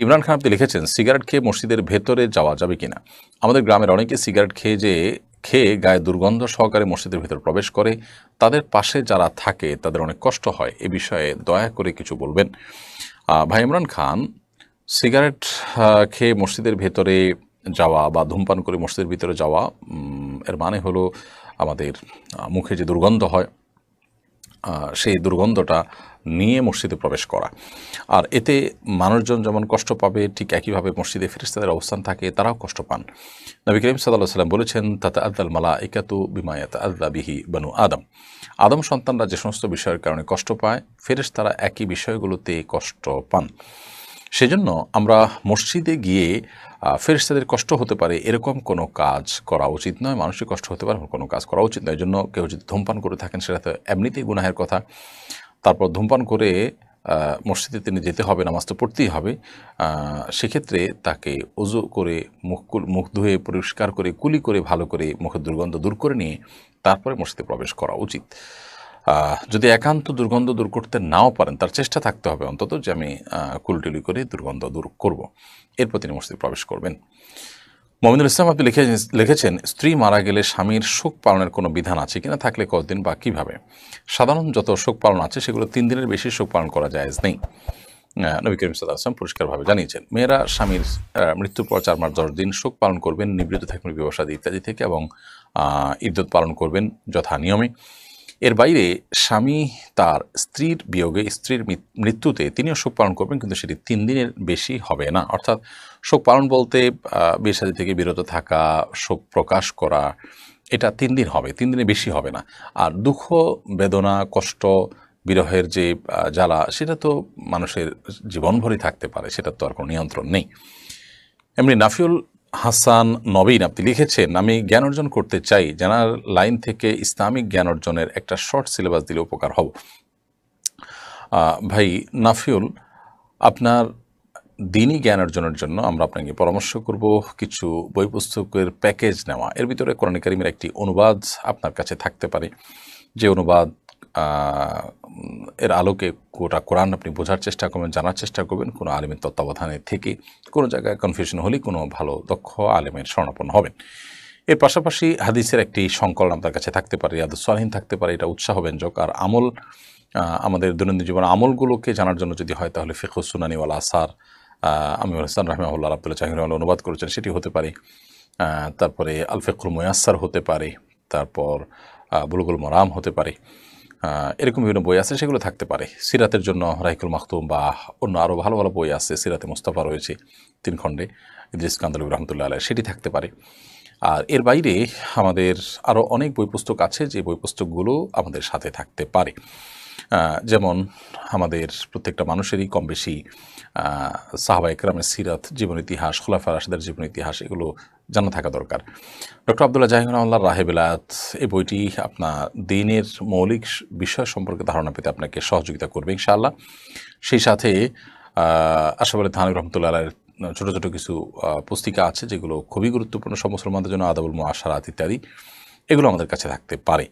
ইমরান খান আপনি লিখেছেন, সিগারেট খেয়ে মসজিদের ভেতরে যাওয়া যাবে কিনা? আমাদের গ্রামের অনেকে সিগারেট খেয়ে গায়ে দুর্গন্ধ সহকারে মসজিদের ভেতর প্রবেশ করে। তাদের পাশে যারা থাকে তাদের অনেক কষ্ট হয়। এ বিষয়ে দয়া করে কিছু বলবেন। ভাই ইমরান খান, সিগারেট খেয়ে মসজিদের ভেতরে যাওয়া বা ধূমপান করে মসজিদের ভিতরে যাওয়া, এর মানে হলো আমাদের মুখে যে দুর্গন্ধ হয় সেই দুর্গন্ধটা নিয়ে মসজিদে প্রবেশ করা। আর এতে মানুষজন যেমন কষ্ট পাবে, ঠিক একইভাবে মসজিদে ফেরেশতাদের অবস্থান থাকে, তারাও কষ্ট পান। নবী করিম সাল্লাল্লাহু আলাইহি ওয়াসাল্লাম বলেছেন, তাতাআদ্দাল মালাইকাতু বিমা ইয়াতাআদ্দা বিহি বানু আদম। আদম সন্তানরা যে সমস্ত বিষয়ের কারণে কষ্ট পায়, ফেরেশতারা একই বিষয়গুলোতে কষ্ট পান। সেজন্য আমরা মসজিদে গিয়ে ফেরেশতাদের কষ্ট হতে পারে এরকম কোনো কাজ করা উচিত নয়, মানুষের কষ্ট হতে পারে এমন কোনো কাজ করা উচিত নয়। এই জন্য কেউ যদি ধূমপান করে থাকেন, সেটা তো এমনিতেই গুনাহের কথা। তারপর ধূমপান করে মসজিদে তিনি যেতে হবে, নামাজ তো পড়তেই হবে। সেক্ষেত্রে তাকে ওযু করে মুখ ধুয়ে পরিষ্কার করে কুলি করে ভালো করে মুখের দুর্গন্ধ দূর করে নিয়ে তারপরে মসজিদে প্রবেশ করা উচিত। যদি একান্ত দুর্গন্ধ দূর করতে নাও পারেন, তার চেষ্টা থাকতে হবে অন্তত যে আমি কুলটুলি করে দুর্গন্ধ দূর করব। এরপর তিনি মসজিদে প্রবেশ করবেন। মমিনুল ইসলাম আপনি লিখেছেন, স্ত্রী মারা গেলে স্বামীর শোক পালনের কোনো বিধান আছে কিনা, থাকলে কতদিন বা কীভাবে? সাধারণ যত শোক পালন আছে সেগুলো 3 দিনের বেশি শোক পালন করা জায়েজ নেই। নবী করিম সাল্লাল্লাহু আলাইহি ওয়াসাল্লাম পরিষ্কারভাবে জানিয়েছেন। মেয়েরা স্বামীর মৃত্যুর পর 4 মাস 10 দিন শোক পালন করবেন, নিবৃত থাকবেন বিবাসাদি ইত্যাদি থেকে, এবং ইদ্যত পালন করবেন যথা নিয়মে। এর বাইরে স্বামী তার স্ত্রীর বিয়োগে, স্ত্রীর মৃত্যুতে তিনিও শোক পালন করবেন, কিন্তু সেটি 3 দিনের বেশি হবে না। অর্থাৎ শোক পালন বলতে বিয়ে শাদী থেকে বিরত থাকা, শোক প্রকাশ করা, এটা 3 দিন হবে, 3 দিনের বেশি হবে না। আর দুঃখ, বেদনা, কষ্ট, বিরহের যে জ্বালা, সেটা তো মানুষের জীবনভরই থাকতে পারে, সেটার তো আর কোনো নিয়ন্ত্রণ নেই। এমনি নাফিউল হাসান নবীন আপনি লিখেছেন, আমি জ্ঞান অর্জন করতে চাই, জানার লাইন থেকে ইসলামিক জ্ঞান অর্জনের একটা শর্ট সিলেবাস দিলে উপকার হব। ভাই নাফিউল, আপনার দিনই জ্ঞান অর্জনের জন্য আমরা আপনাকে পরামর্শ করব কিছু বই পুস্তকের প্যাকেজ নেওয়া। এর ভিতরে কোরআন কারীমের একটি অনুবাদ আপনার কাছে থাকতে পারে, যে অনুবাদ এর আলোকে গোটা কোরআন আপনি বোঝার চেষ্টা করবেন, জানার চেষ্টা করবেন, কোনো আলেমের তত্ত্বাবধানে থেকে। কোনো জায়গায় কনফিউশন হলে কোনো ভালো দক্ষ আলেমের শরণাপন্ন হবেন। এর পাশাপাশি হাদিসের একটি সংকলন আপনার কাছে থাকতে পারে, রিয়াদুস সালিহিন থাকতে পারে, এটা উৎসাহব্যঞ্জক। আর আমল, আমাদের দৈনন্দিন জীবনে আমলগুলোকে জানার জন্য যদি হয়, তাহলে ফিকহুস সুনানি ওয়াল আসার আমিনুল হাসান রাহিমাহুল্লাহ, আব্দুল্লাহ জাহির অনুবাদ করেছেন, সেটি হতে পারে। তারপরে আল ফিকহুল মুয়াস্সার হতে পারে, তারপর বুলুগুল মারাম হতে পারে। এরকম বিভিন্ন বই আছে, সেগুলো থাকতে পারে। সিরাতের জন্য রাহিকুল মাখতুম বা অন্য আরও ভালো ভালো বই আছে, সিরাতে মুস্তাফা রয়েছে 3 খণ্ডে, ইদ্রিস কান্দলবী রহমতুল্লাহ আলাইহ, সেটি থাকতে পারে। আর এর বাইরে আমাদের আরও অনেক বই পুস্তক আছে, যে বই পুস্তকগুলো আমাদের সাথে থাকতে পারে। যেমন আমাদের প্রত্যেকটা মানুষেরই কম বেশি সাহাবা ইকরামের সিরাত, জীবন ইতিহাস, খোলাফা রাশিদের জীবন ইতিহাস, এগুলো জানা থাকা দরকার। ডক্টর আব্দুল্লাহ জাহির রাহিমাহুল্লাহর রাহে বেলায়েত, এই বইটি আপনার দিনের মৌলিক বিষয় সম্পর্কে ধারণা পেতে আপনাকে সহযোগিতা করবে ইনশাআল্লাহ। সেই সাথে আশরাফ আলী থানভী রহমতুল্লাহ আলাইহির ছোটো ছোটো কিছু পুস্তিকা আছে, যেগুলো খুবই গুরুত্বপূর্ণ সব মুসলমানদের জন্য, আদাবুল মুআশারাত ইত্যাদি, এগুলো আমাদের কাছে থাকতে পারে।